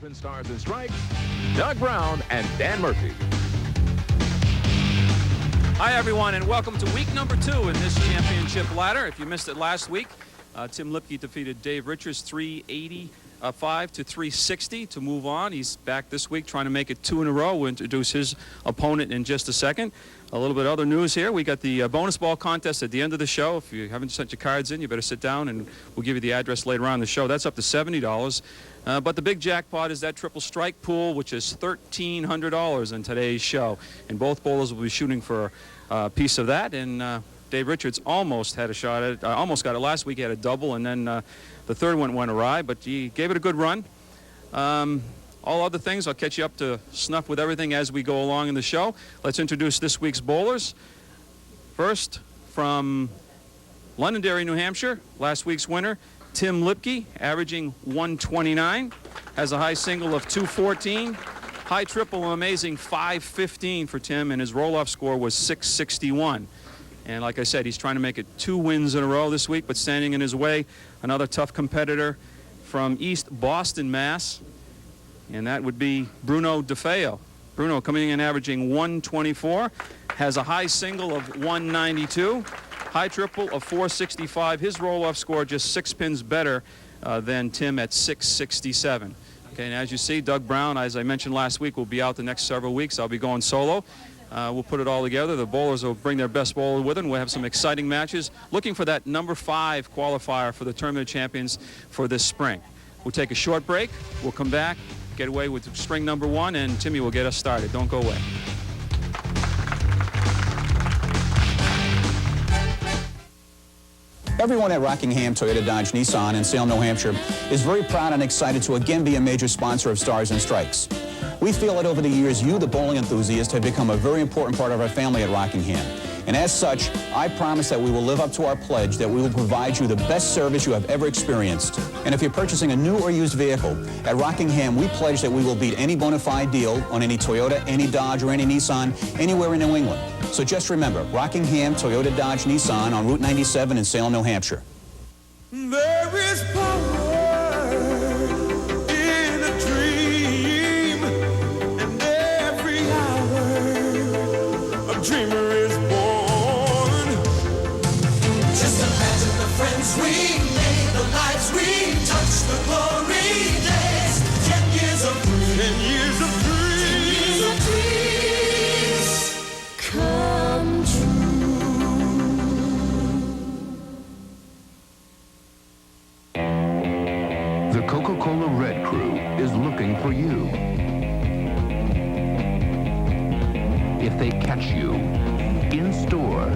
Candlepin Stars and Stripes, Doug Brown and Dan Murphy. Hi, everyone, and welcome to week number 2 in this championship ladder. If you missed it last week, Tim Lipke defeated Dave Richards 385 to 360 to move on. He's back this week trying to make it 2 in a row. We'll introduce his opponent in just a second. A little bit of other news here. We got the bonus ball contest at the end of the show. If you haven't sent your cards in, you better sit down, and we'll give you the address later on in the show. That's up to $70. But the big jackpot is that triple strike pool, which is $1,300 in today's show. And both bowlers will be shooting for a piece of that. And Dave Richards almost had a shot at it. Almost got it last week. He had a double, and then the third one went awry, but he gave it a good run. All other things, I'll catch you up to snuff with everything as we go along in the show. Let's introduce this week's bowlers. First, from Londonderry, New Hampshire, last week's winner, Tim Lipke, averaging 129, has a high single of 214, high triple, an amazing 515 for Tim, and his roll-off score was 661. And like I said, he's trying to make it 2 wins in a row this week, but standing in his way, another tough competitor from East Boston, Mass., and that would be Bruno Defeo. Bruno coming in averaging 124, has a high single of 192, high triple of 465. His roll-off score just 6 pins better than Tim at 667. Okay, and as you see, Doug Brown, as I mentioned last week, will be out the next several weeks. I'll be going solo. We'll put it all together. The bowlers will bring their best bowler with them. We'll have some exciting matches, looking for that number 5 qualifier for the Tournament of Champions for this spring. We'll take a short break. We'll come back, get away with string number 1, and Timmy will get us started. Don't go away. Everyone at Rockingham Toyota Dodge Nissan in Salem, New Hampshire is very proud and excited to again be a major sponsor of Stars and Strikes. We feel that over the years, you, the bowling enthusiast, have become a very important part of our family at Rockingham. And as such, I promise that we will live up to our pledge that we will provide you the best service you have ever experienced. And if you're purchasing a new or used vehicle, at Rockingham, we pledge that we will beat any bona fide deal on any Toyota, any Dodge, or any Nissan anywhere in New England. So just remember, Rockingham Toyota Dodge Nissan on Route 97 in Salem, New Hampshire. There is power in a dream, and every hour a dreamer is born. Just imagine the friends we made, the lives we touched, the glory days. 10 years of dreams. 10 years of dreams. 10 years of dreams come true. The Coca-Cola Red Crew is looking for you. If they catch you in store,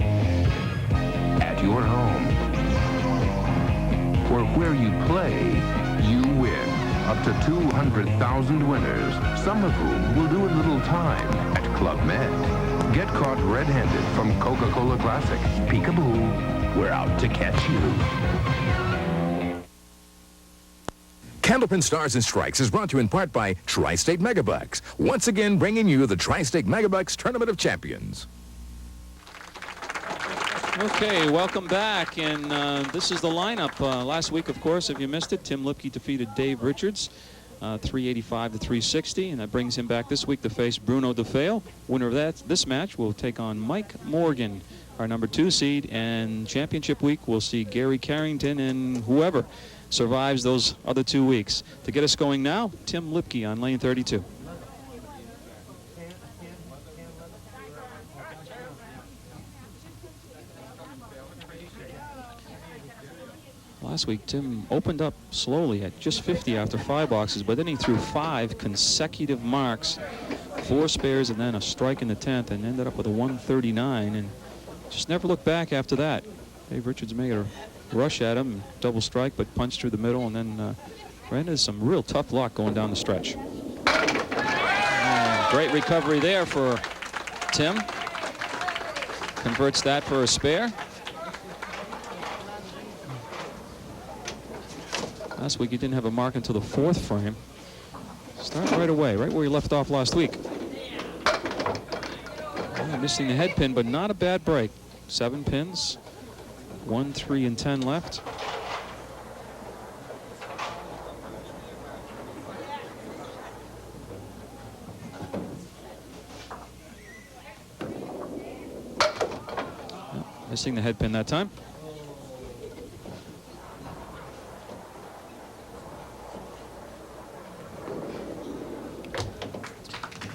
at your home, or where you play, you win. Up to 200,000 winners, some of whom will do a little time at Club Med. Get caught red-handed from Coca-Cola Classic. Peekaboo, we're out to catch you. Candlepin Stars and Strikes is brought to you in part by Tri-State Megabucks, once again bringing you the Tri-State Megabucks Tournament of Champions. Okay, welcome back, and this is the lineup. Last week, of course, if you missed it, Tim Lipke defeated Dave Richards 385 to 360, and that brings him back this week to face Bruno Defeo. Winner of this match will take on Mike Morgan, our number 2 seed, and championship week we'll see Gary Carrington and whoever survives those other 2 weeks. To get us going now, Tim Lipke on lane 32. Last week, Tim opened up slowly at just 50 after 5 boxes, but then he threw 5 consecutive marks, 4 spares, and then a strike in the 10th, and ended up with a 139, and just never looked back after that. Dave Richards made a rush at him, double strike, but punched through the middle, and then ran into some real tough luck going down the stretch. Great recovery there for Tim. Converts that for a spare. Last week he didn't have a mark until the 4th frame. Starting right away, right where he left off last week. Missing the head pin, but not a bad break. 7 pins, 1, 3, and 10 left. Missing the head pin that time.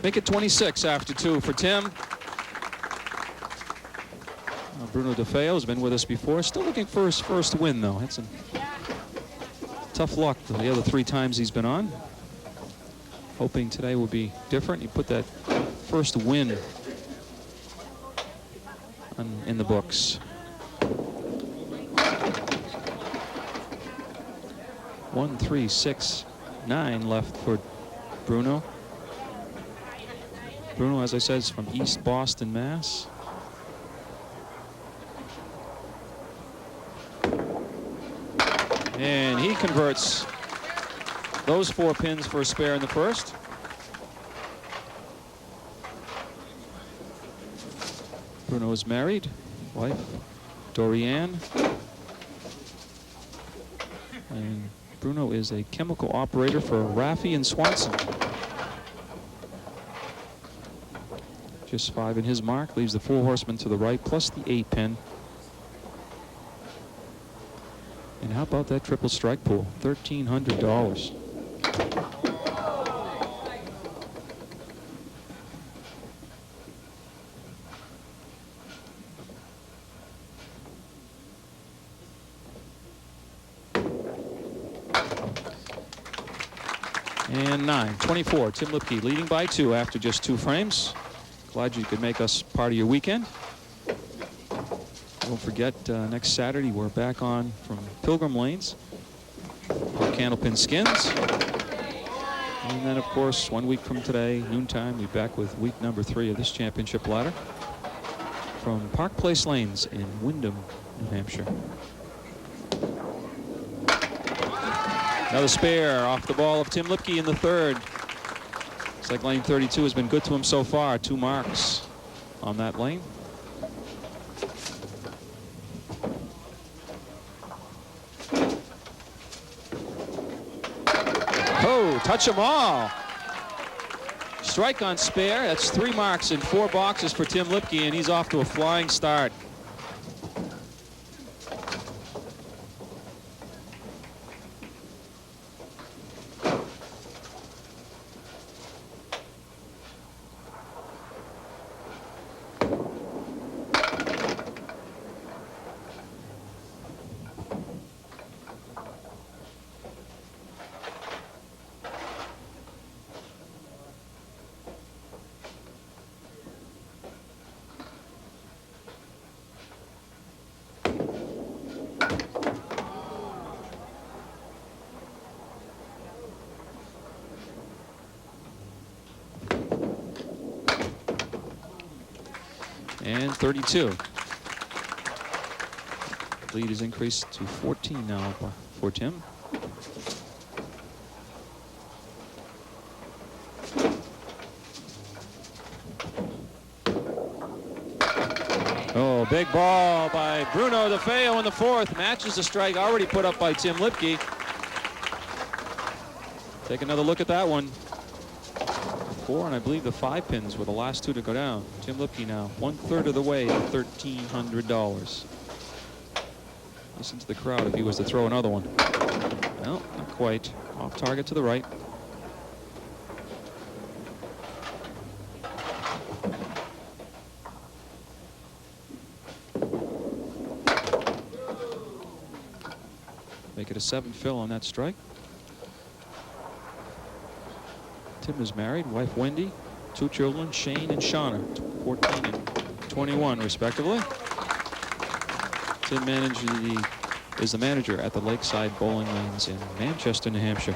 Make it 26 after 2 for Tim. Bruno Defeo has been with us before. Still looking for his first win, though. Had some tough luck the other 3 times he's been on. Hoping today will be different. He put that first win in the books. 1, 3, 6, 9 left for Bruno. Bruno, as I said, is from East Boston, Mass. And he converts those 4 pins for a spare in the first. Bruno is married, wife Dorianne. And Bruno is a chemical operator for Raffi and Swanson. Just 5 in his mark, leaves the 4 horsemen to the right, plus the 8 pin. And how about that triple strike pool? $1,300. And 9, 24. Tim Lipke leading by 2 after just 2 frames. Glad you could make us part of your weekend. Don't forget, next Saturday we're back on from Pilgrim Lanes for Candlepin Skins. And then, of course, 1 week from today, noontime, we'll be back with week number 3 of this championship ladder from Park Place Lanes in Windham, New Hampshire. Another spare off the ball of Tim Lipke in the 3rd. Looks like lane 32 has been good to him so far. 2 marks on that lane. Oh, touch them all. Strike on spare. That's 3 marks in 4 boxes for Tim Lipke, and he's off to a flying start. And 32. Lead is increased to 14 now for Tim. Oh, big ball by Bruno Defeo in the 4th. Matches the strike already put up by Tim Lipke. Take another look at that one. 4, and I believe the 5 pins were the last 2 to go down. Tim Lipke now 1/3 of the way to $1,300. Listen to the crowd if he was to throw another one. No, not quite. Off target to the right. Make it a 7 fill on that strike. Tim is married, wife Wendy, 2 children, Shane and Shauna, 14 and 21 respectively. Tim is the manager at the Lakeside Bowling Lanes in Manchester, New Hampshire.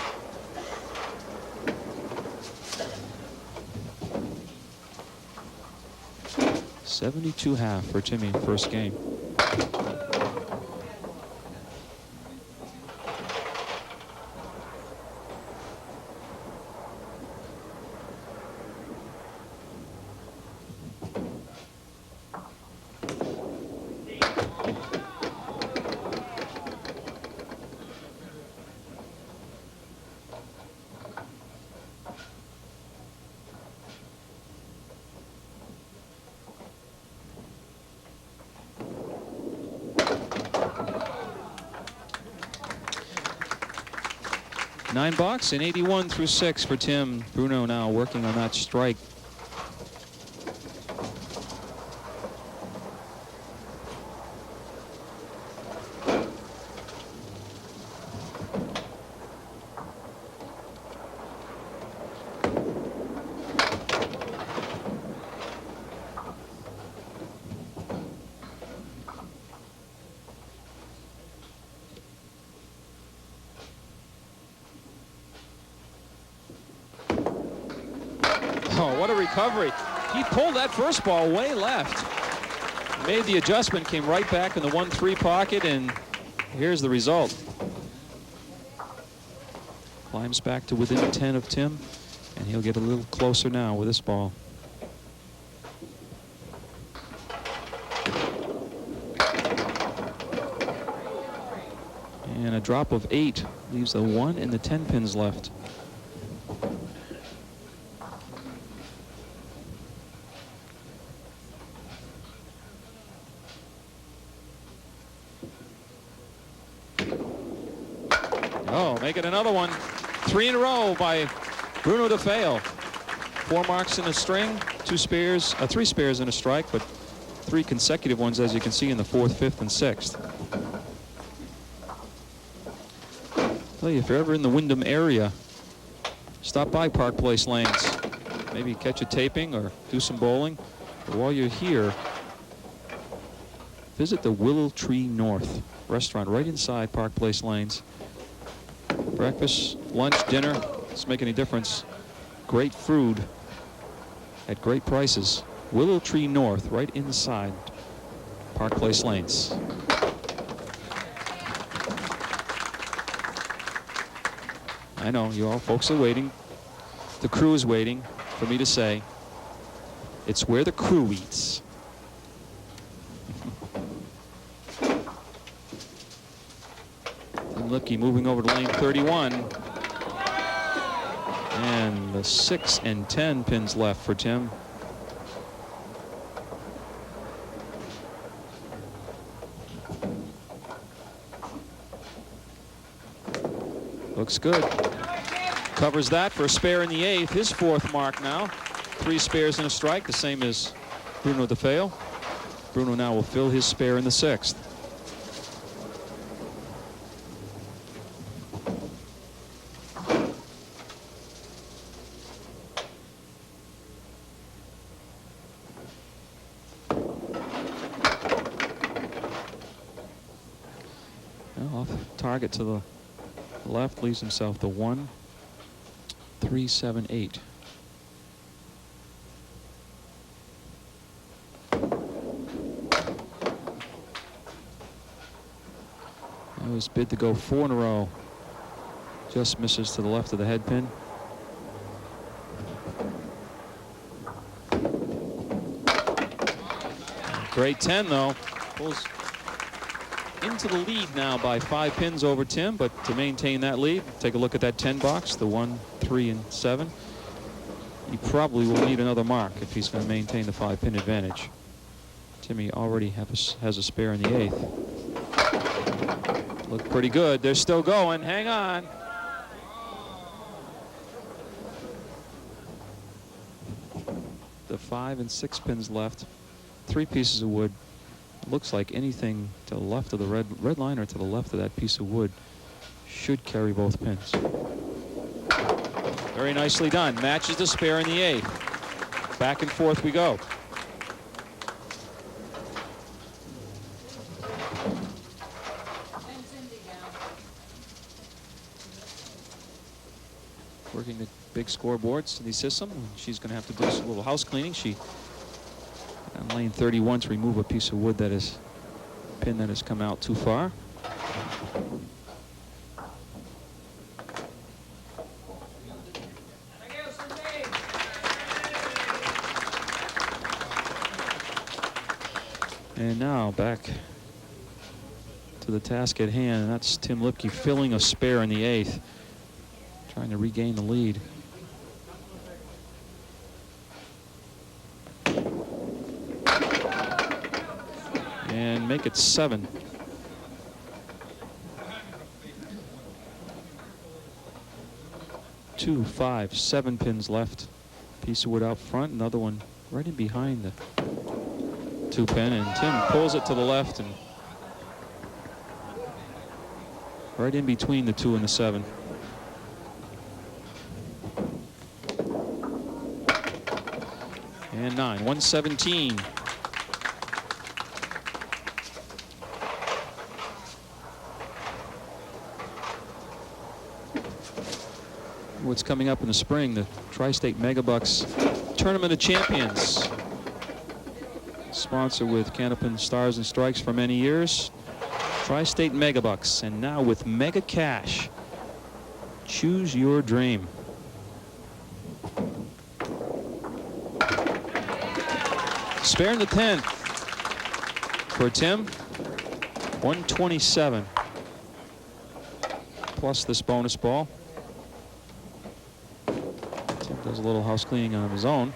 $72.5 for Timmy first game. 9 bucks and 81 through 6 for Tim. Bruno now working on that strike. Oh, what a recovery. He pulled that first ball way left. Made the adjustment, came right back in the 1-3 pocket, and here's the result. Climbs back to within 10 of Tim, and he'll get a little closer now with this ball. And a drop of 8 leaves the 1 and the 10 pins left. Oh, make it another one. 3 in a row by Bruno Defeo. 4 marks in a string, 3 spares in a strike, but 3 consecutive ones, as you can see, in the 4th, 5th, and 6th. Well, if you're ever in the Wyndham area, stop by Park Place Lanes. Maybe catch a taping or do some bowling. But while you're here, visit the Willow Tree North restaurant right inside Park Place Lanes. Breakfast, lunch, dinner, doesn't make any difference. Great food at great prices. Willow Tree North, right inside Park Place Lanes. I know you all folks are waiting. The crew is waiting for me to say, it's where the crew eats. Tim Lipke moving over to lane 31. And the 6 and 10 pins left for Tim. Looks good. Covers that for a spare in the 8th. His 4th mark now. 3 spares and a strike, the same as Bruno Defeo. Bruno now will fill his spare in the 6th. Well, off target to the left, leaves himself the 1, 3, 7, 8. That was bid to go 4 in a row. Just misses to the left of the head pin. Great 10 though. Pulls into the lead now by 5 pins over Tim, but to maintain that lead, take a look at that 10 box, the 1, 3, and 7. He probably will need another mark if he's going to maintain the 5-pin advantage. Timmy already has a spare in the 8th. Look pretty good. They're still going. Hang on. The 5 and 6 pins left. 3 pieces of wood. Looks like anything to the left of the red line or to the left of that piece of wood should carry both pins. Very nicely done. Matches the spare in the 8th. Back and forth we go. Working the big scoreboards in the system. She's going to have to do a little house cleaning. She on lane 31 to remove a piece of wood that is pin that has come out too far. And now back to the task at hand, and that's Tim Lipke filling a spare in the 8th, trying to regain the lead. And make it 7. 2, 5, 7 pins left. Piece of wood out front, another one right in behind the 2 pin, and Tim pulls it to the left and right in between the 2 and the 7. And 9, 117. What's coming up in the spring, the Tri-State Megabucks Tournament of Champions. Sponsor with Candlepin Stars and Strikes for many years. Tri-State Megabucks, and now with Mega Cash. Choose your dream. Spare in the 10th for Tim. 127 plus this bonus ball. Tim does a little house cleaning on his own.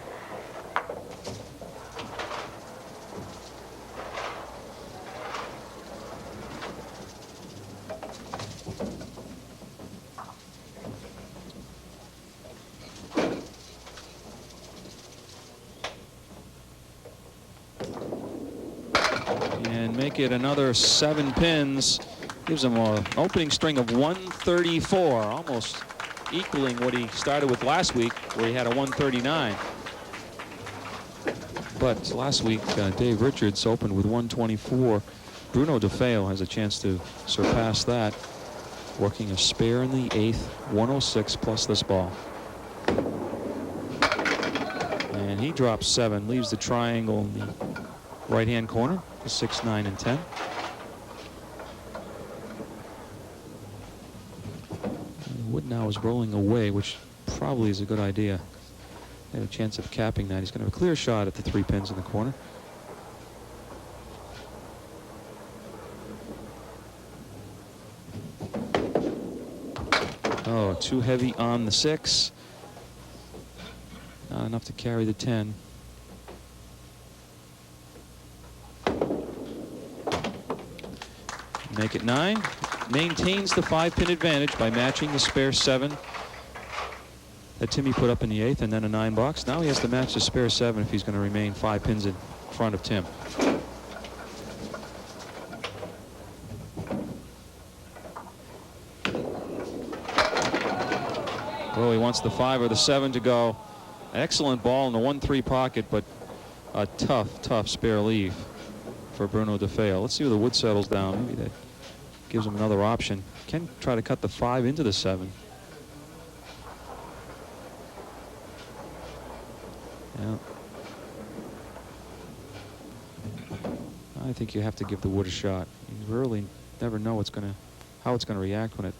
Make it another 7 pins. Gives him an opening string of 134, almost equaling what he started with last week, where he had a 139. But last week, Dave Richards opened with 124. Bruno Defeo has a chance to surpass that, working a spare in the 8th, 106 plus this ball. And he drops 7, leaves the triangle in the right-hand corner. 6, 9, and 10. And wood now is rolling away, which probably is a good idea. They have a chance of capping that. He's going to have a clear shot at the 3 pins in the corner. Oh, too heavy on the 6. Not enough to carry the 10. Make it 9. Maintains the 5-pin advantage by matching the spare 7 that Timmy put up in the 8th, and then a 9 box. Now he has to match the spare 7 if he's going to remain 5 pins in front of Tim. Oh, he wants the 5 or the 7 to go. Excellent ball in the 1-3 pocket, but a tough spare leave for Bruno Defeo. Let's see where the wood settles down. Maybe that gives him another option. Can try to cut the 5 into the 7. Yeah. I think you have to give the wood a shot. You really never know how it's gonna react when it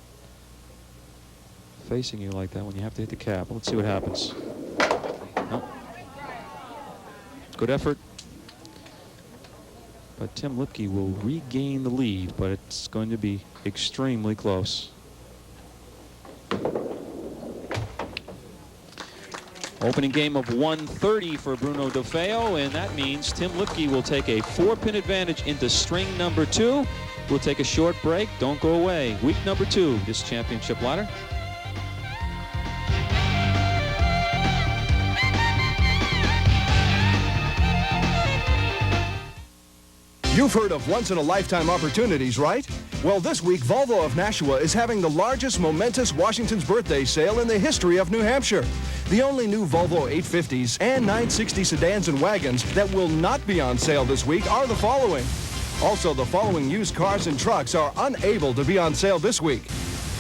facing you like that, when you have to hit the cap. Let's see what happens. Nope. Good effort. But Tim Lipke will regain the lead, but it's going to be extremely close. Opening game of 130 for Bruno Defeo, and that means Tim Lipke will take a 4-pin advantage into string number 2. We'll take a short break. Don't go away. Week number 2, this championship ladder. You've heard of once-in-a-lifetime opportunities, right? Well, this week, Volvo of Nashua is having the largest momentous Washington's birthday sale in the history of New Hampshire. The only new Volvo 850s and 960 sedans and wagons that will not be on sale this week are the following. Also, the following used cars and trucks are unable to be on sale this week.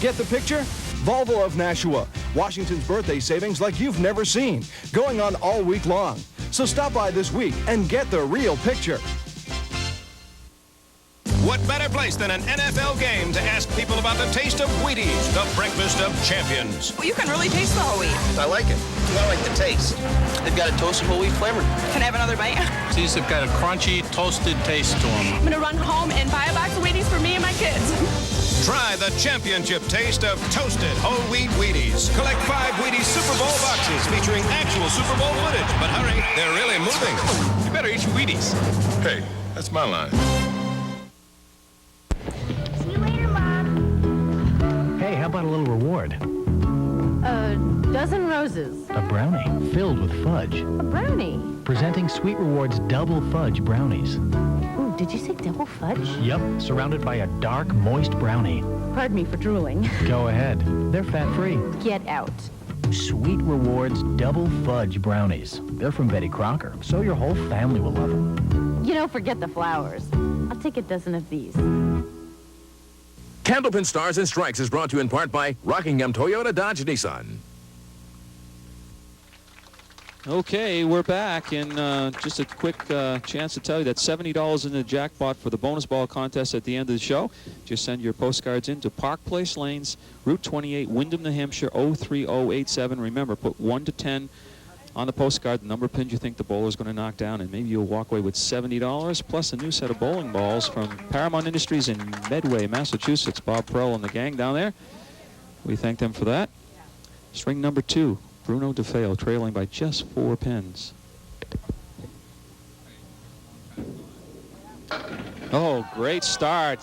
Get the picture? Volvo of Nashua. Washington's birthday savings like you've never seen, going on all week long. So stop by this week and get the real picture. What better place than an NFL game to ask people about the taste of Wheaties, the breakfast of champions? Well, you can really taste the whole wheat. I like it. I like the taste. They've got a toasted whole wheat flavor. Can I have another bite? These have got a crunchy, toasted taste to them. I'm going to run home and buy a box of Wheaties for me and my kids. Try the championship taste of toasted whole wheat Wheaties. Collect 5 Wheaties Super Bowl boxes featuring actual Super Bowl footage. But hurry, they're really moving. You better eat your Wheaties. Hey, that's my line. Hey, how about a little reward? Dozen roses. A brownie filled with fudge. A brownie. Presenting Sweet Rewards Double Fudge Brownies. Ooh, did you say double fudge? Yep, surrounded by a dark, moist brownie. Pardon me for drooling. Go ahead. They're fat-free. Get out. Sweet Rewards Double Fudge Brownies. They're from Betty Crocker, so your whole family will love them. You know, forget the flowers. I'll take a dozen of these. Candlepin Stars and Strikes is brought to you in part by Rockingham Toyota Dodge Nissan. Okay, we're back, and just a quick chance to tell you that $70 in the jackpot for the bonus ball contest at the end of the show. Just send your postcards in to Park Place Lanes, Route 28, Windham, New Hampshire, 03087. Remember, put 1 to 10 on the postcard, the number of pins you think the bowler is going to knock down, and maybe you'll walk away with $70, plus a new set of bowling balls from Paramount Industries in Medway, Massachusetts. Bob Pearl and the gang down there. We thank them for that. String number 2. Bruno Defeo trailing by just 4 pins. Oh, great start.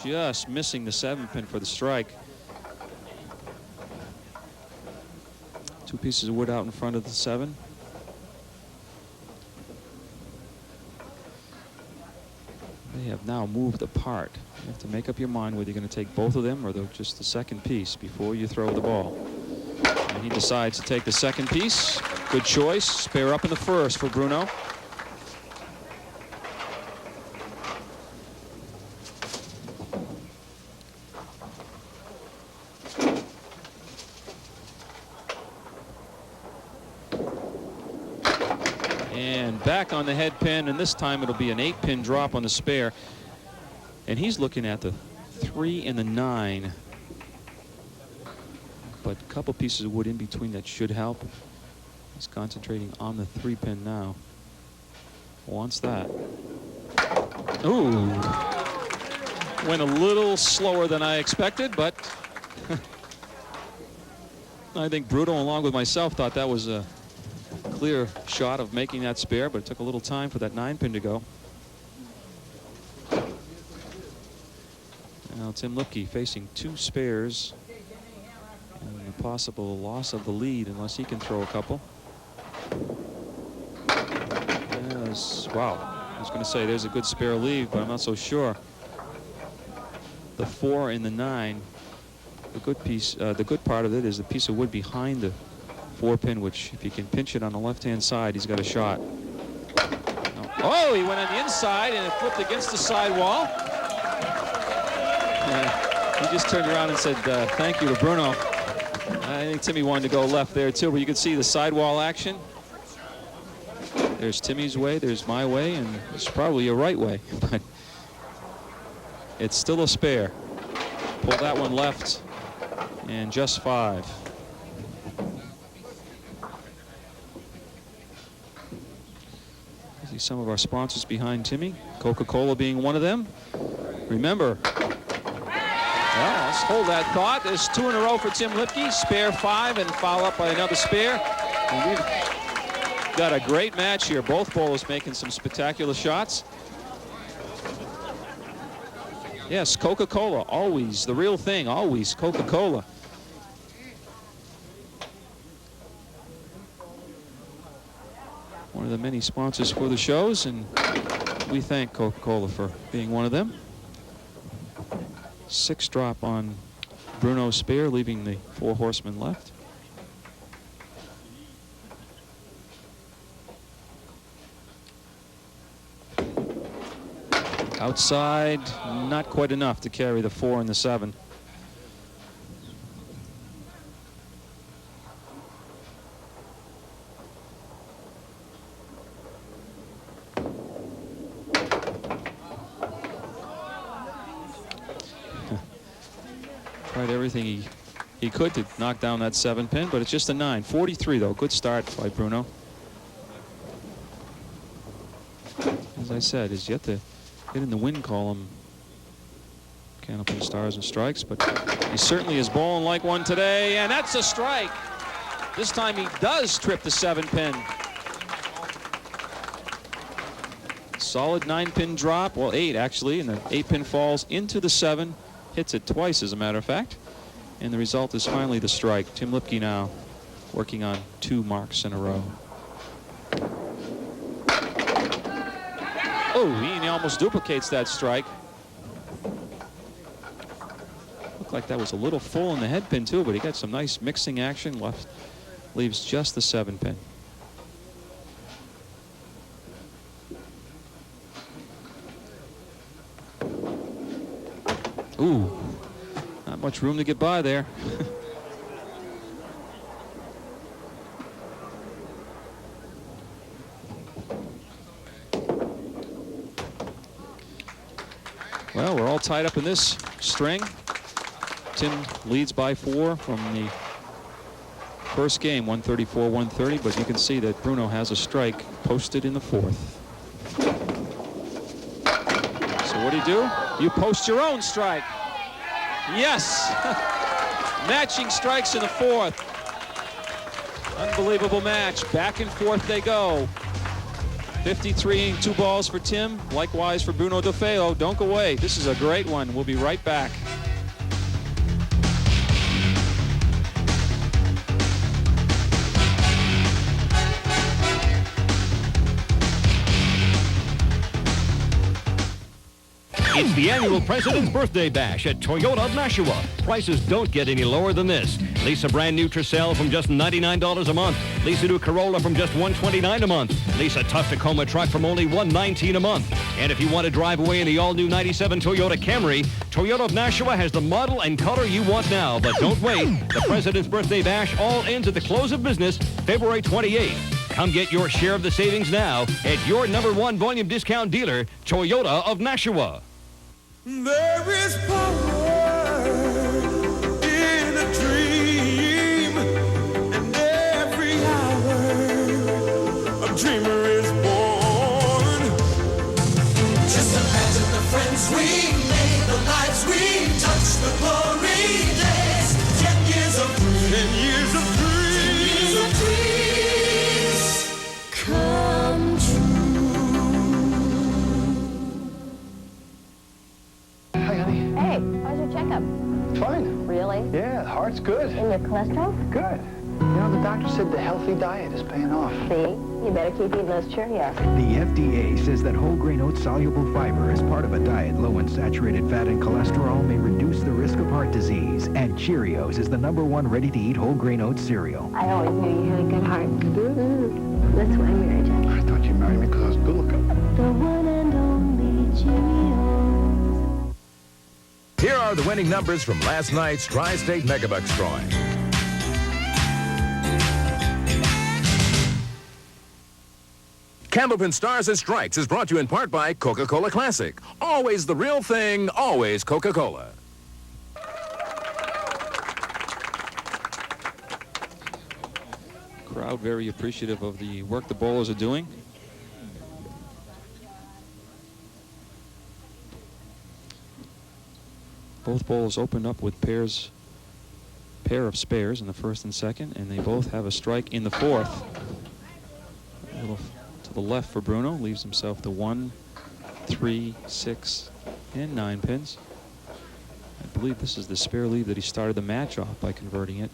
Just missing the 7-pin for the strike. 2 pieces of wood out in front of the 7. They have now moved apart. You have to make up your mind whether you're going to take both of them or just the second piece before you throw the ball. And he decides to take the second piece. Good choice. Spare up in the first for Bruno. And back on the head pin, and this time it'll be an 8-pin drop on the spare. And he's looking at the 3 and the 9. But a couple pieces of wood in between that should help. He's concentrating on the 3-pin now. Wants that. Ooh. Went a little slower than I expected, but I think Bruno, along with myself, thought that was a clear shot of making that spare, but it took a little time for that 9-pin to go. Now Tim Lipke facing 2 spares. And a possible loss of the lead unless he can throw a couple. Yes, wow. I was going to say there's a good spare lead, but I'm not so sure. The 4 and the 9. The good piece, the good part of it is the piece of wood behind the 4-pin, which if he can pinch it on the left-hand side, he's got a shot. No. Oh, he went on the inside and it flipped against the sidewall. He just turned around and said, thank you to Bruno. I think Timmy wanted to go left there too, but you can see the sidewall action. There's Timmy's way, there's my way, and it's probably a right way, but it's still a spare. Pull that one left, and just 5. See some of our sponsors behind Timmy, Coca-Cola being one of them. Remember, well, let's hold that thought. There's 2 in a row for Tim Lipke. Spare 5 and follow up by another spare. And we've got a great match here. Both bowlers making some spectacular shots. Yes, Coca-Cola, always the real thing, always Coca-Cola. One of the many sponsors for the shows, and we thank Coca-Cola for being one of them. 6 drop on Bruno's spare, leaving the 4 horsemen left. Outside, not quite enough to carry the 4 and the 7. Tried everything he could to knock down that 7-pin, but it's just a 9. 43 though. Good start by Bruno. As I said, is yet to get in the win column. Candlepin Stars and Strikes, but he certainly is bowling like one today, and that's a strike. This time he does trip the 7-pin. Solid 9-pin drop, well 8 actually, and the 8-pin falls into the 7. Hits it twice, as a matter of fact. And the result is finally the strike. Tim Lipke now working on 2 marks in a row. Oh, he almost duplicates that strike. Looked like that was a little full in the head pin too, but he got some nice mixing action. Left leaves just the 7 pin. Ooh, not much room to get by there. Well, we're all tied up in this string. Tim leads by 4 from the first game, 134-130, but you can see that Bruno has a strike posted in the 4th. So what do? You post your own strike. Yes! Matching strikes in the 4th. Unbelievable match. Back and forth they go. 53, 2 balls for Tim. Likewise for Bruno Defeo. Don't go away. This is a great one. We'll be right back. It's the annual President's Birthday Bash at Toyota of Nashua. Prices don't get any lower than this. Lease a brand new Tercel from just $99 a month. Lease a new Corolla from just $129 a month. Lease a tough Tacoma truck from only $119 a month. And if you want to drive away in the all-new 97 Toyota Camry, Toyota of Nashua has the model and color you want now. But don't wait. The President's Birthday Bash all ends at the close of business February 28th. Come get your share of the savings now at your #1 volume discount dealer, Toyota of Nashua. There is power in a dream, and every hour a dreamer is born. Just imagine the friends we made, the lives we touched, the glory days. 10 years of dreams, 10 years of dreams, 10 years of dreams come true. Hey, how's your checkup? Fine. Really? Yeah, the heart's good. And your cholesterol? Good. You know, the doctor said the healthy diet is paying off. See? You better keep eating those Cheerios. The FDA says that whole grain oat soluble fiber as part of a diet low in saturated fat and cholesterol may reduce the risk of heart disease. And Cheerios is the #1 ready-to-eat whole grain oat cereal. I always knew you had a good heart. That's why I married you. I thought you married me because I was good looking. The one and only Cheerios. Here are the winning numbers from last night's Tri-State Megabucks drawing. Candlepin Stars and Strikes is brought to you in part by Coca-Cola Classic. Always the real thing, always Coca-Cola. Crowd very appreciative of the work the bowlers are doing. Both bowlers opened up with pair of spares in the 1st and 2nd, and they both have a strike in the 4th. A little to the left for Bruno, leaves himself the 1, 3, 6, and 9 pins. I believe this is the spare lead that he started the match off by converting it.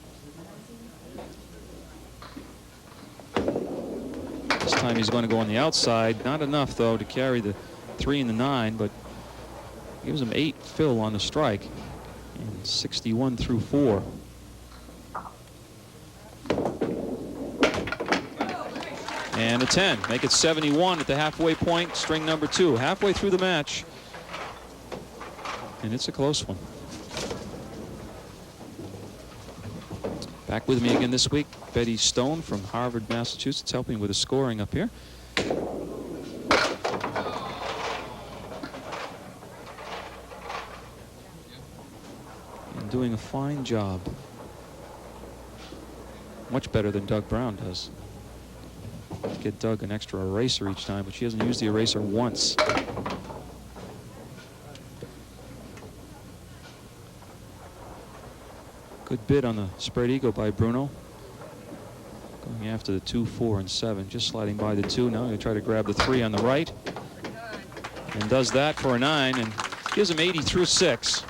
This time he's going to go on the outside. Not enough, though, to carry the 3 and the 9, but gives him 8 fill on the strike, and 61 through 4. And a 10. Make it 71 at the halfway point, string number 2. Halfway through the match. And it's a close one. Back with me again this week, Betty Stone from Harvard, Massachusetts, helping with the scoring up here. Doing a fine job. Much better than Doug Brown does. Get Doug an extra eraser each time, but she hasn't used the eraser once. Good bid on the spread eagle by Bruno. Going after the 2, 4, and 7. Just sliding by the 2. Now he'll try to grab the 3 on the right. And does that for a 9 and gives him 80 through 6.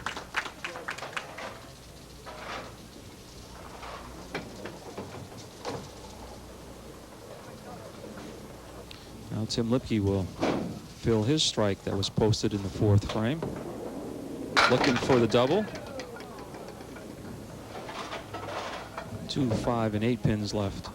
Now Tim Lipke will fill his strike that was posted in the 4th frame. Looking for the double. 2, 5, and 8 pins left.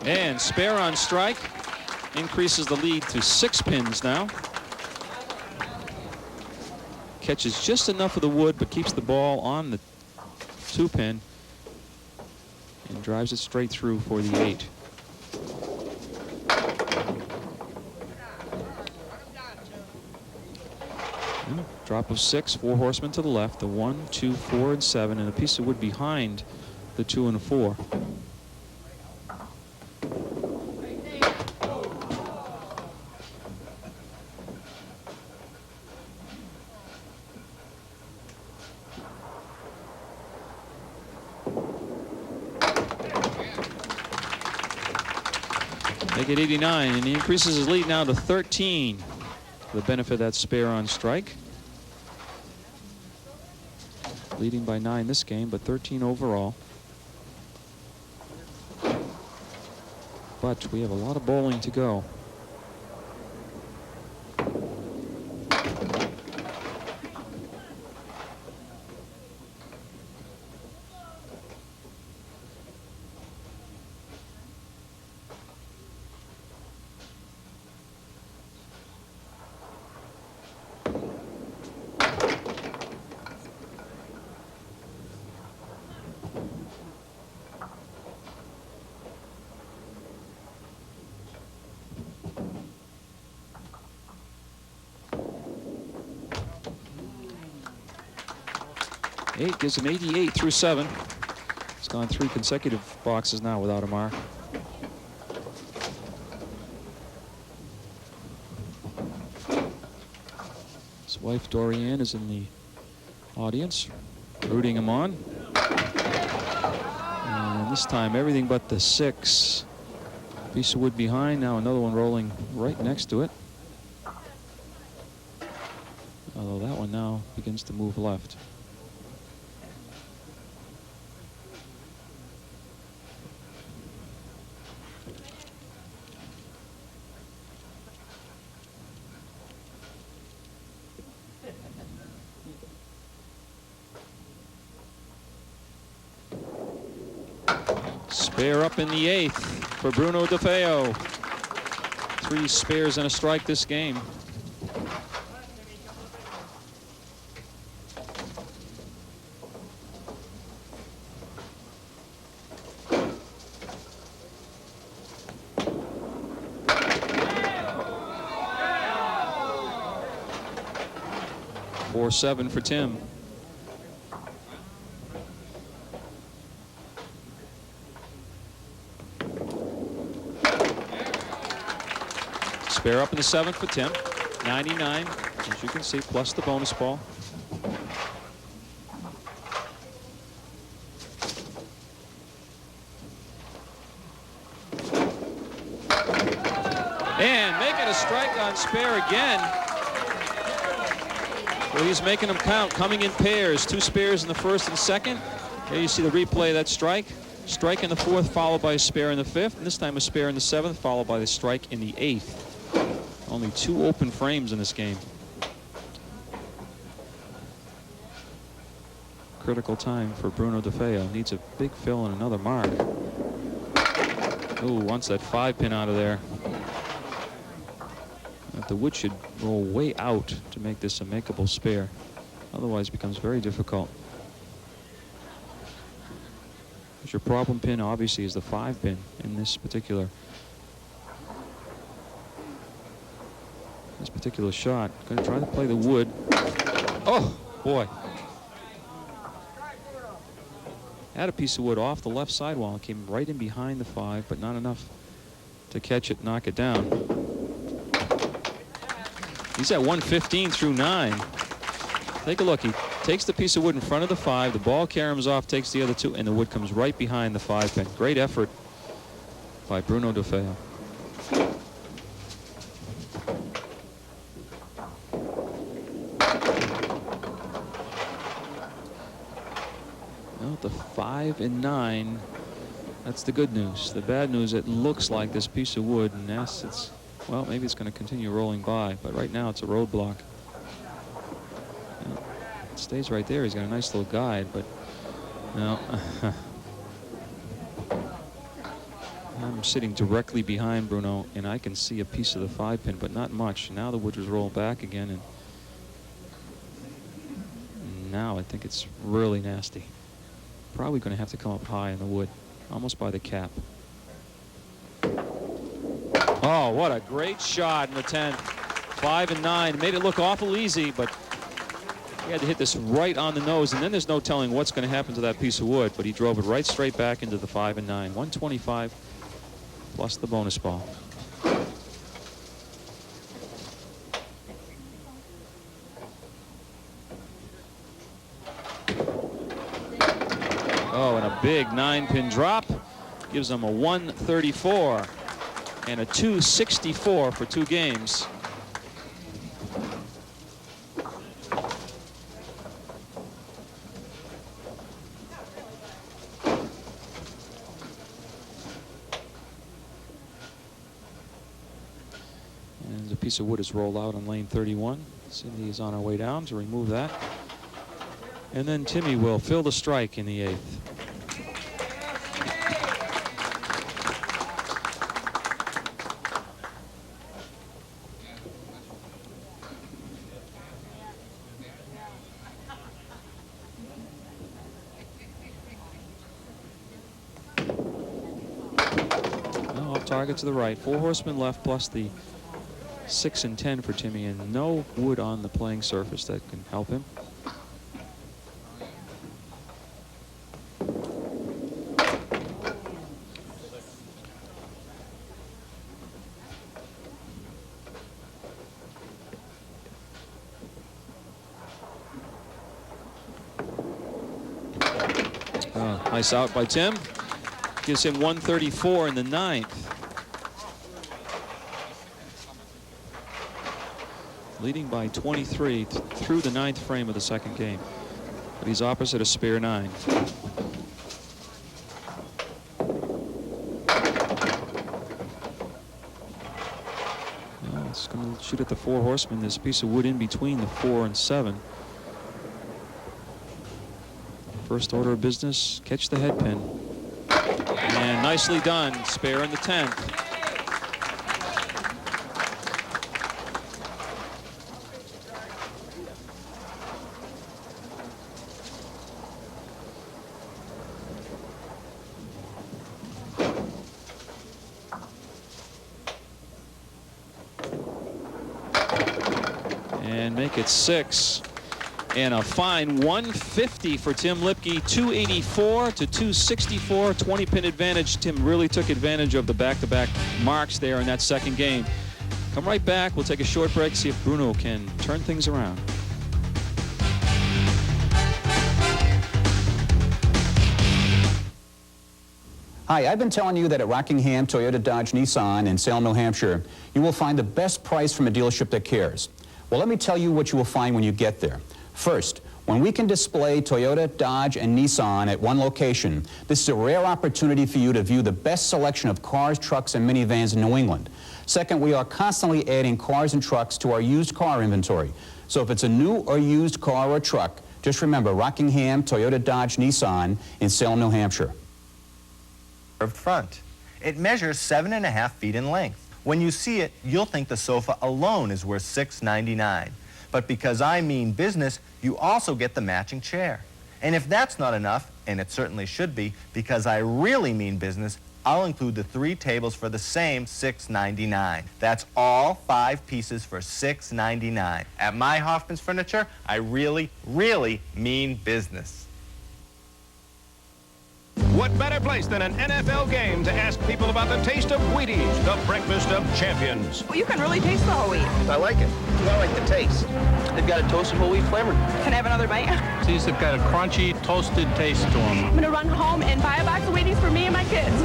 And spare on strike. Increases the lead to 6 pins now. Catches just enough of the wood, but keeps the ball on the 2-pin and drives it straight through for the 8. Drop of 6, 4 horsemen to the left, the 1, 2, 4, and 7, and a piece of wood behind the 2 and 4. Make it 89, and he increases his lead now to 13. For the benefit of that spare on strike. Leading by 9 this game, but 13 overall. But we have a lot of bowling to go. Eight gives him 88 through 7. He's gone 3 consecutive boxes now without a mark. His wife Dorianne is in the audience, rooting him on. And this time everything but the 6. Piece of wood behind, now another one rolling right next to it. Although that one now begins to move left. Spare up in the 8th for Bruno Defeo. 3 spares and a strike this game. Four 7 for Tim. Spare up in the 7th for Tim. 99, as you can see, plus the bonus ball. And making a strike on spare again. Well, he's making them count, coming in pairs. 2 spares in the 1st and 2nd. There you see the replay of that strike. Strike in the 4th, followed by a spare in the 5th. And this time a spare in the 7th, followed by the strike in the 8th. Only 2 open frames in this game. Critical time for Bruno Defeo. Needs a big fill and another mark. Ooh, wants that 5-pin out of there. But the wood should roll way out to make this a makeable spare. Otherwise it becomes very difficult. But your problem pin obviously is the 5-pin in this particular shot. Going to try to play the wood. Oh boy. Had a piece of wood off the left sidewall and came right in behind the 5, but not enough to catch it, knock it down. He's at 115 through 9. Take a look. He takes the piece of wood in front of the 5. The ball caroms off, takes the other 2, and the wood comes right behind the 5-pin. Great effort by Bruno Defeo. count the 5 and 9. That's the good news. The bad news, it looks like this piece of wood, and it's, well, maybe it's going to continue rolling by, but right now it's a roadblock. It stays right there. He's got a nice little guide, but no. I'm sitting directly behind Bruno, and I can see a piece of the 5-pin, but not much. Now the wood is rolled back again, and now I think it's really nasty. Probably going to have to come up high in the wood, almost by the cap. Oh, what a great shot in the 10th. 5 and 9. Made it look awful easy, but he had to hit this right on the nose, and then there's no telling what's going to happen to that piece of wood, but he drove it right straight back into the 5 and 9. 125 plus the bonus ball. Oh, and a big 9-pin drop gives him a 134 and a 264 for 2 games. And the piece of wood is rolled out on lane 31. Cindy is on her way down to remove that. And then Timmy will fill the strike in the 8th. Oh, off target to the right. 4 horsemen left plus the 6 and 10 for Timmy, and no wood on the playing surface that can help him. Nice out by Tim. Gives him 134 in the 9th. Leading by 23 through the 9th frame of the 2nd game. But he's opposite a spare 9. Well, it's going to shoot at the 4 horsemen. There's a piece of wood in between the 4 and 7. First order of business, catch the head pin. And nicely done, spare in the 10th. And make it 6. And a fine 150 for Tim Lipke, 284 to 264, 20-pin advantage. Tim really took advantage of the back-to-back marks there in that 2nd game. Come right back. We'll take a short break, see if Bruno can turn things around. Hi, I've been telling you that at Rockingham Toyota Dodge Nissan in Salem, New Hampshire, you will find the best price from a dealership that cares. Well, let me tell you what you will find when you get there. First, when we can display Toyota, Dodge, and Nissan at one location, this is a rare opportunity for you to view the best selection of cars, trucks, and minivans in New England. Second, we are constantly adding cars and trucks to our used car inventory. So if it's a new or used car or truck, just remember Rockingham Toyota Dodge Nissan in Salem, New Hampshire. Front. It measures 7.5 feet in length. When you see it, you'll think the sofa alone is worth $6.99. But because I mean business, you also get the matching chair. And if that's not enough, and it certainly should be, because I really mean business, I'll include the 3 tables for the same $6.99. That's all 5 pieces for $6.99. At my Hoffman's Furniture, I really, really mean business. What better place than an NFL game to ask people about the taste of Wheaties, the breakfast of champions? Well, you can really taste the whole wheat. I like it. I like the taste. They've got a toasted whole wheat flavor. Can I have another bite? These have got a crunchy, toasted taste to them. I'm going to run home and buy a box of Wheaties for me and my kids.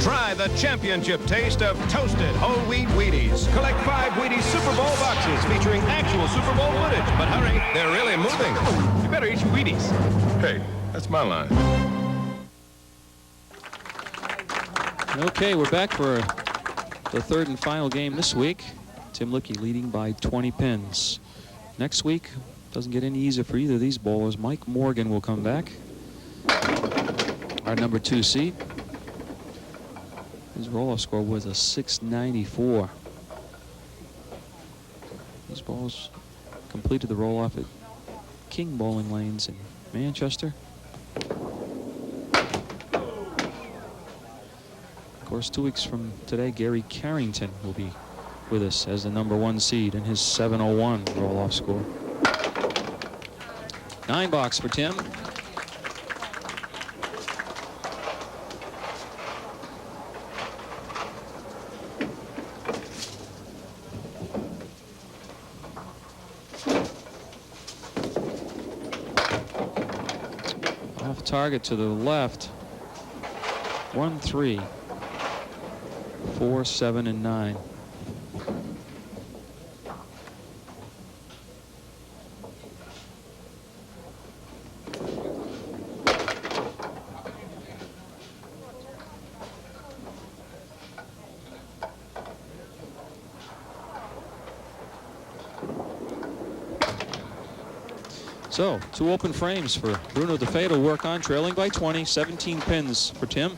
Try the championship taste of toasted whole wheat Wheaties. Collect 5 Wheaties Super Bowl boxes featuring actual Super Bowl footage. But hurry, they're really moving. You better eat your Wheaties. Hey, That's my line. Okay, we're back for the third and final game this week. Tim Lipke leading by 20 pins. Next week doesn't get any easier for either of these bowlers. Mike Morgan will come back, our number 2 seed. His roll-off score was a 694. These balls completed the roll-off at King Bowling Lanes in Manchester. Of course, 2 weeks from today, Gary Carrington will be with us as the number 1 seed in his 701 roll-off score. 9 box for Tim. Off target to the left. 1, 3, 4, 7, and 9. So, 2 open frames for Bruno Defeo to work on, trailing by 20, 17 pins for Tim.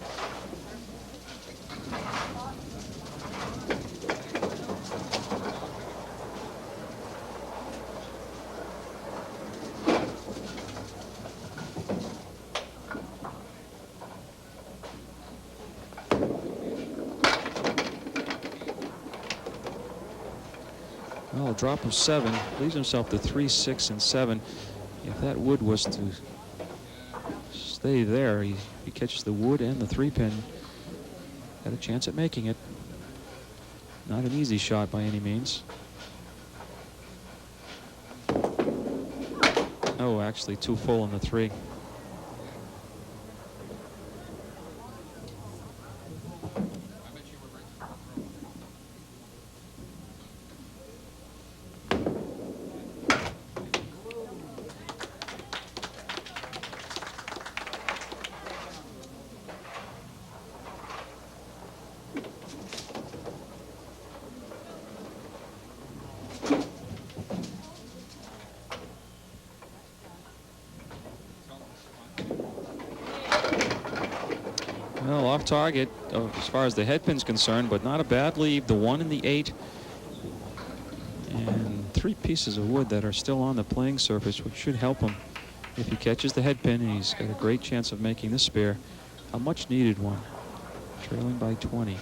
Well, a drop of 7 leaves himself to 3, 6, and 7. If that wood was to stay there, he catches the wood and the 3-pin. Got a chance at making it. Not an easy shot by any means. Oh, actually too full on the 3. Well, off target as far as the headpin's concerned, but not a bad lead. The 1 and the 8. And 3 pieces of wood that are still on the playing surface, which should help him if he catches the headpin, and he's got a great chance of making this spare. A much needed one. Trailing by 20.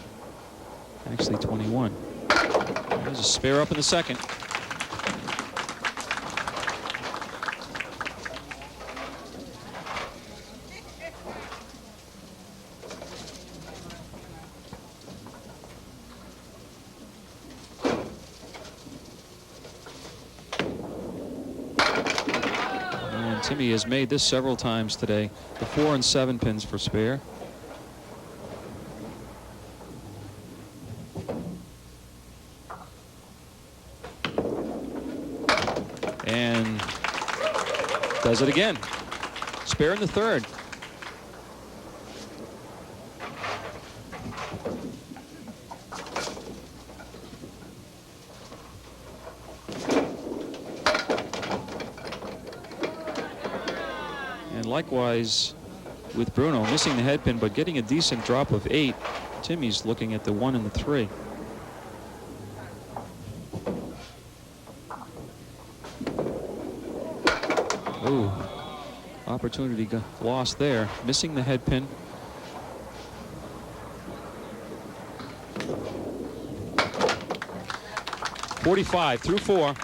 Actually 21. There's a spare up in the second. Timmy has made this several times today. The 4 and 7 pins for spare. And does it again. Spare in the 3rd. Likewise with Bruno, missing the headpin but getting a decent drop of 8. Timmy's looking at the 1 and the 3. Ooh, opportunity got lost there. Missing the headpin. .45 through 4.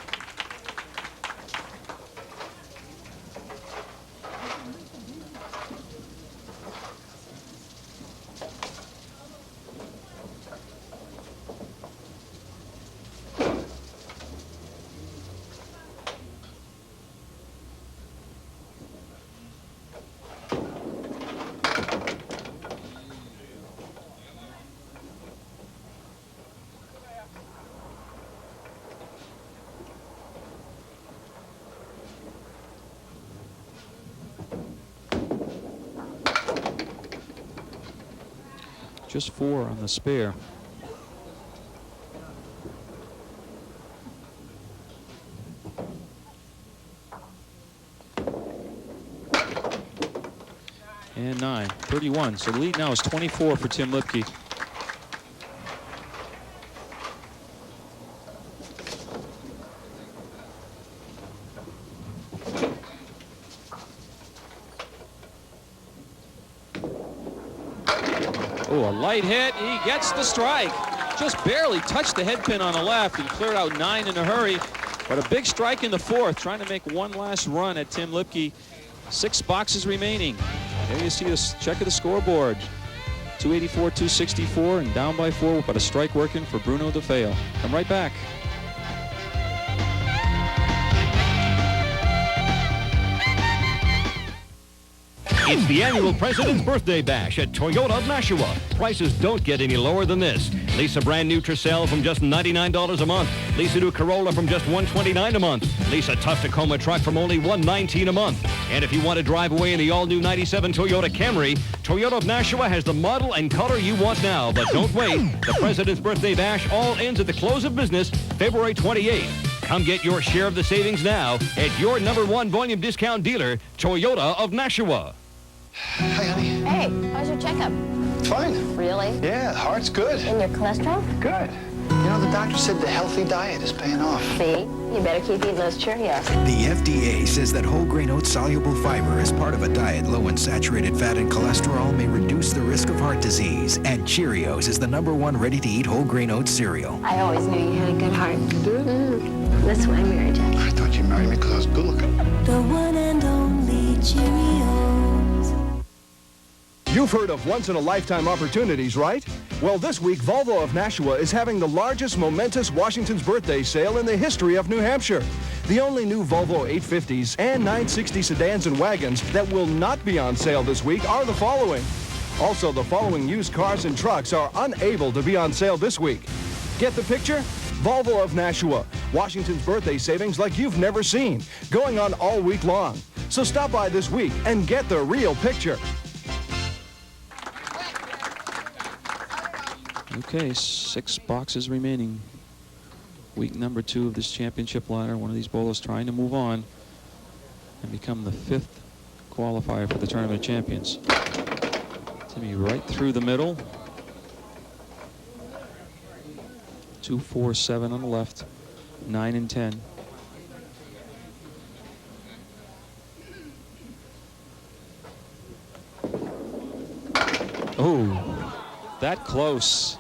just 4 on the spare. And 9, 31. So the lead now is 24 for Tim Lipke. Oh, a light hit. He gets the strike. Just barely touched the head pin on the left and cleared out 9 in a hurry. But a big strike in the 4th, trying to make one last run at Tim Lipke. 6 boxes remaining. There you see the check of the scoreboard. 284, 264, and down by 4, but a strike working for Bruno Defeo. Come right back. It's the annual President's Birthday Bash at Toyota of Nashua. Prices don't get any lower than this. Lease a brand new Tercel from just $99 a month. Lease a new Corolla from just $129 a month. Lease a tough Tacoma truck from only $119 a month. And if you want to drive away in the all-new 97 Toyota Camry, Toyota of Nashua has the model and color you want now. But don't wait. The President's Birthday Bash all ends at the close of business February 28th. Come get your share of the savings now at your #1 volume discount dealer, Toyota of Nashua. Hi, honey. Hey, how's your checkup? Fine. Really? Yeah, heart's good. And your cholesterol? Good. You know, the doctor said the healthy diet is paying off. See? You better keep eating those Cheerios. The FDA says that whole grain oat soluble fiber as part of a diet low in saturated fat and cholesterol may reduce the risk of heart disease. And Cheerios is the #1 ready-to-eat whole grain oat cereal. I always knew you had a good heart. That's why I married you. I thought you married me because I was good looking. The one and only Cheerios. You've heard of once-in-a-lifetime opportunities, right? Well, this week, Volvo of Nashua is having the largest momentous Washington's birthday sale in the history of New Hampshire. The only new Volvo 850s and 960 sedans and wagons that will not be on sale this week are the following. Also, the following used cars and trucks are unable to be on sale this week. Get the picture? Volvo of Nashua. Washington's birthday savings like you've never seen, going on all week long. So stop by this week and get the real picture. Okay, 6 boxes remaining. Week number 2 of this championship ladder. One of these bowlers trying to move on and become the 5th qualifier for the Tournament of Champions. Timmy right through the middle. 2, 4, 7 on the left. 9 and 10. Oh, that close.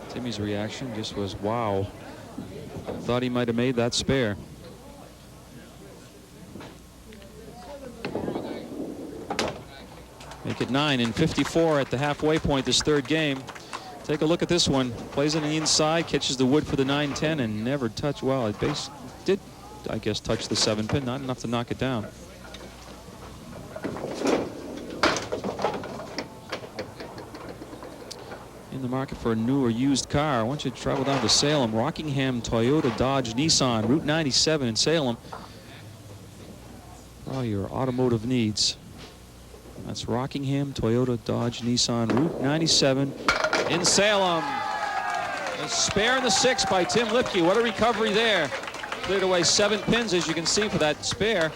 Timmy's reaction just was, wow. Thought he might have made that spare. Make it 9 and 54 at the halfway point this 3rd game. Take a look at this one. Plays on the inside, catches the wood for the 9-10 and never touched. Well, it did, I guess, touch the 7 pin, not enough to knock it down. In the market for a new or used car, I want you to travel down to Salem. Rockingham, Toyota, Dodge, Nissan, Route 97 in Salem. For all your automotive needs. That's Rockingham, Toyota, Dodge, Nissan, Route 97 in Salem. A spare in the 6 by Tim Lipke. What a recovery there. Cleared away 7 pins, as you can see, for that spare.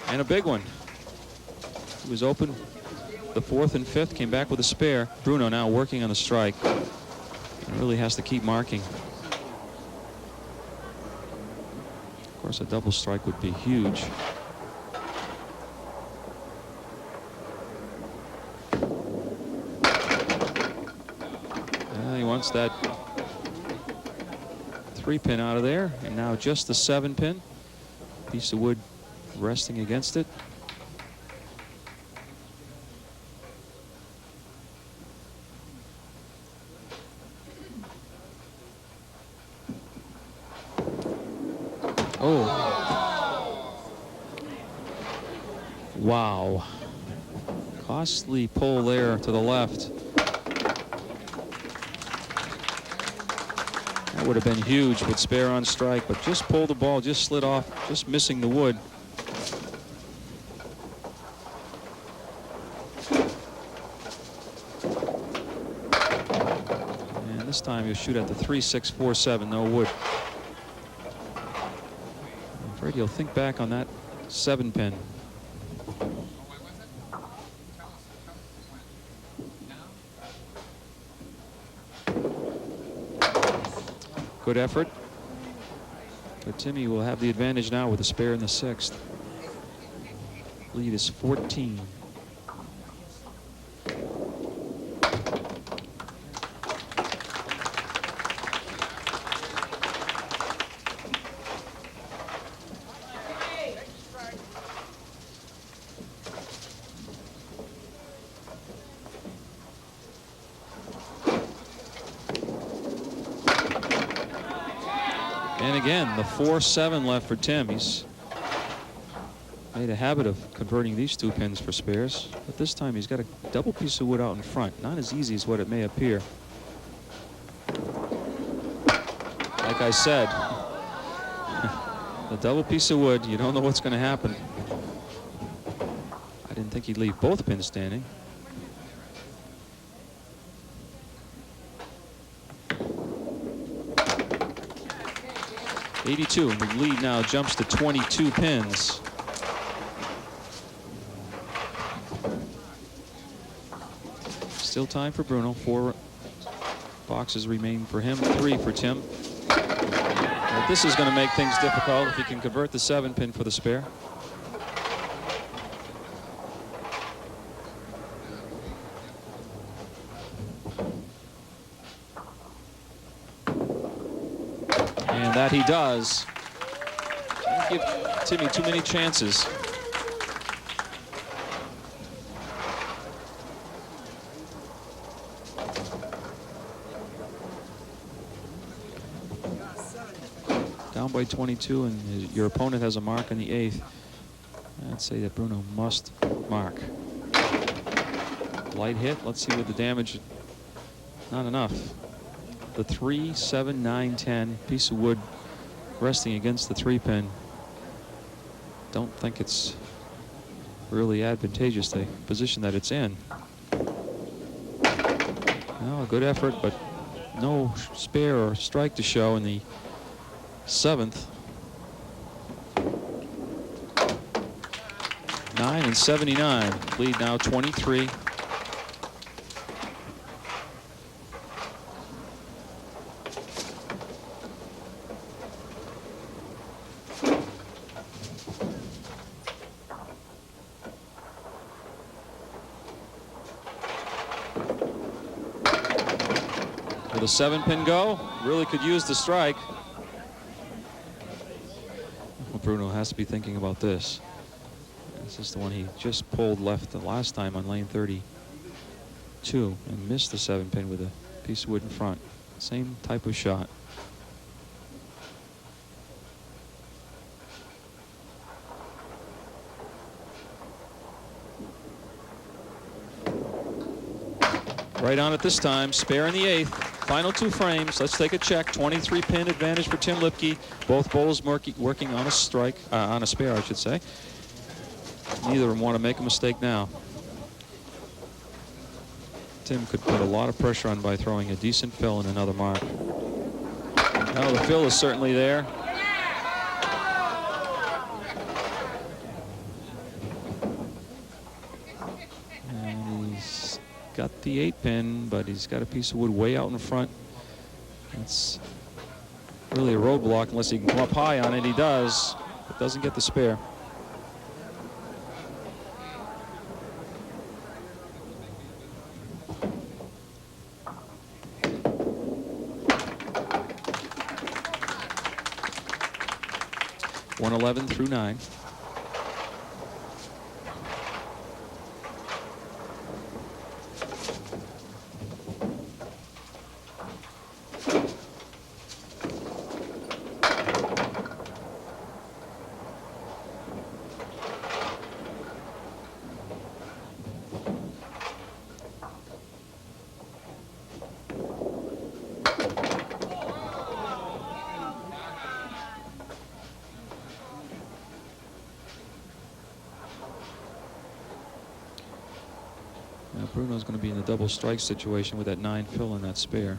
And a big one. He was open. The 4th and 5th, came back with a spare. Bruno now working on the strike. And really has to keep marking. Of course, a double strike would be huge. He wants that 3 pin out of there, and now just the 7 pin. Piece of wood resting against it. Oh. Wow. Costly pull there to the left. That would have been huge with spare on strike, but just pulled the ball, just slid off, just missing the wood. time he'll shoot at the 3-6-4-7. No wood. I'm afraid he'll think back on that 7-pin. Good effort. But Timmy will have the advantage now with a spare in the 6th. Lead is 14. And again, the 4-7 left for Tim. He's made a habit of converting these 2 pins for spares, but this time he's got a double piece of wood out in front. Not as easy as what it may appear. Like I said, the double piece of wood, you don't know what's going to happen. I didn't think he'd leave both pins standing. .82, and the lead now jumps to 22 pins. Still time for Bruno. 4 boxes remain for him, 3 for Tim. But this is going to make things difficult if he can convert the 7-pin for the spare. And that he does. Don't give Timmy too many chances. Down by 22, and your opponent has a mark in the 8th. I'd say that Bruno must mark. Light hit. Let's see what the damage. Not enough. The 3, 7, 9, 10 piece of wood resting against the 3-pin. Don't think it's really advantageous, the position that it's in. Well, a good effort, but no spare or strike to show in the 7th. 9 and 79. Lead now 23. Will the 7-pin go? Really could use the strike. Well, Bruno has to be thinking about this. This is the one he just pulled left the last time on lane 32 and missed the 7-pin with a piece of wood in front. Same type of shot. Right on it this time. Spare in the 8th. Final 2 frames. Let's take a check. 23-pin advantage for Tim Lipke. Both bowlers working on a strike, on a spare, I should say. Neither of them want to make a mistake now. Tim could put a lot of pressure on by throwing a decent fill and another mark. Well, the fill is certainly there. And he's got the 8-pin, but he's got a piece of wood way out in front. It's really a roadblock unless he can come up high on it. He does, but doesn't get the spare. .111 through 9. Bruno's going to be in a double strike situation with that 9 fill and that spare.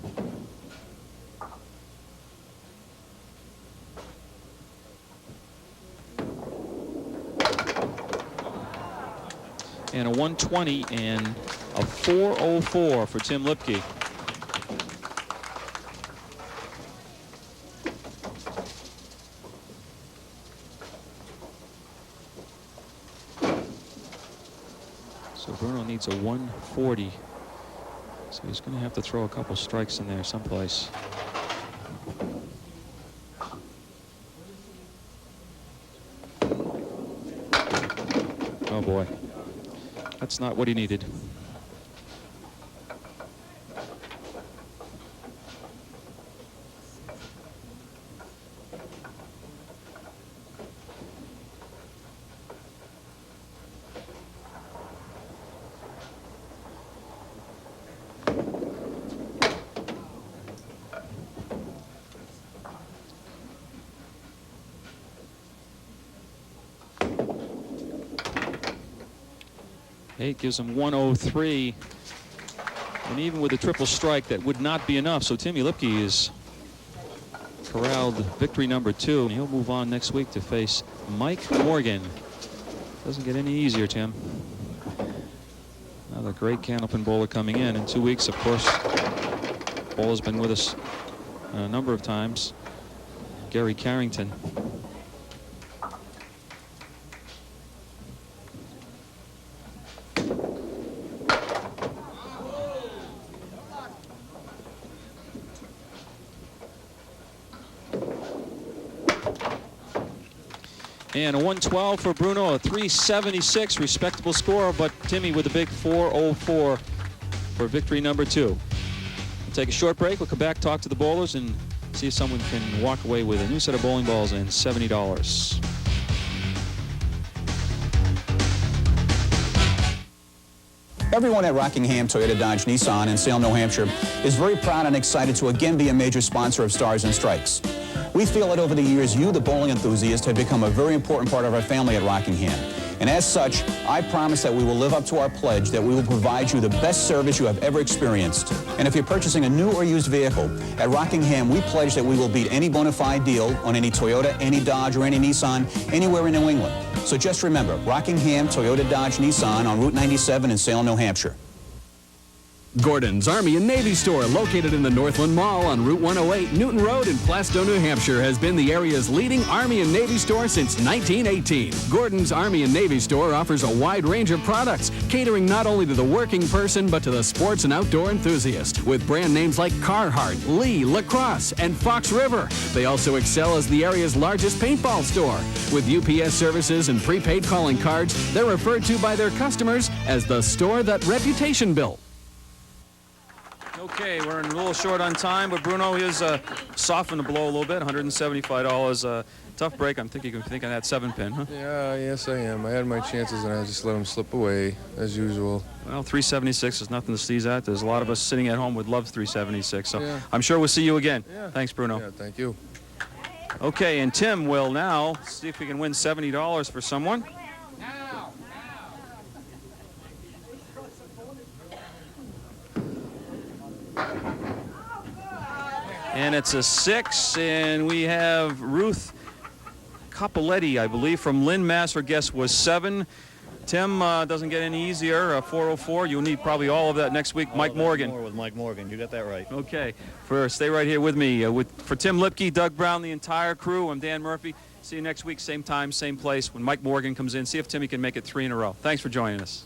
and a 120 and a 404 for Tim Lipke. So Bruno needs a 140. So he's going to have to throw a couple strikes in there someplace. Oh boy, that's not what he needed. Eight gives him 103, and even with a triple strike, that would not be enough. So Timmy Lipke is corralled victory number 2, and he'll move on next week to face Mike Morgan. Doesn't get any easier, Tim. Another great Candlepin bowler coming in 2 weeks. Of course, bowler's been with us a number of times. Gary Carrington. And a 112 for Bruno, a 376, respectable score, but Timmy with a big 404 for victory number 2. We'll take a short break. We'll come back, talk to the bowlers, and see if someone can walk away with a new set of bowling balls and $70. Everyone at Rockingham Toyota Dodge Nissan in Salem, New Hampshire is very proud and excited to again be a major sponsor of Stars and Strikes. We feel that over the years, you, the bowling enthusiast, have become a very important part of our family at Rockingham. And as such, I promise that we will live up to our pledge that we will provide you the best service you have ever experienced. And if you're purchasing a new or used vehicle, at Rockingham, we pledge that we will beat any bona fide deal on any Toyota, any Dodge, or any Nissan anywhere in New England. So just remember, Rockingham Toyota Dodge Nissan on Route 97 in Salem, New Hampshire. Gordon's Army and Navy Store, located in the Northland Mall on Route 108, Newton Road in Plastow, New Hampshire, has been the area's leading Army and Navy store since 1918. Gordon's Army and Navy Store offers a wide range of products, catering not only to the working person, but to the sports and outdoor enthusiast. With brand names like Carhartt, Lee, Lacrosse, and Fox River. They also excel as the area's largest paintball store. With UPS services and prepaid calling cards, they're referred to by their customers as the store that reputation built. Okay, we're a little short on time, but Bruno is softened the blow a little bit, $175. Tough break. I'm thinking of that 7-pin, huh? Yeah, yes, I am. I had my chances, and I just let them slip away, as usual. Well, 376 is nothing to sneeze at. There's a lot of us sitting at home would love 376, so yeah. I'm sure we'll see you again. Yeah. Thanks, Bruno. Yeah, thank you. Okay, and Tim will now see if we can win $70 for someone. And it's a 6, and we have Ruth Capoletti, I believe, from Lynn, Mass. Her guess was 7. Tim doesn't get any easier, 404. You'll need probably all of that next week. Mike Morgan. More with Mike Morgan. You got that right. Okay. Stay right here with me. For Tim Lipke, Doug Brown, the entire crew, I'm Dan Murphy. See you next week, same time, same place, when Mike Morgan comes in. See if Timmy can make it 3 in a row. Thanks for joining us.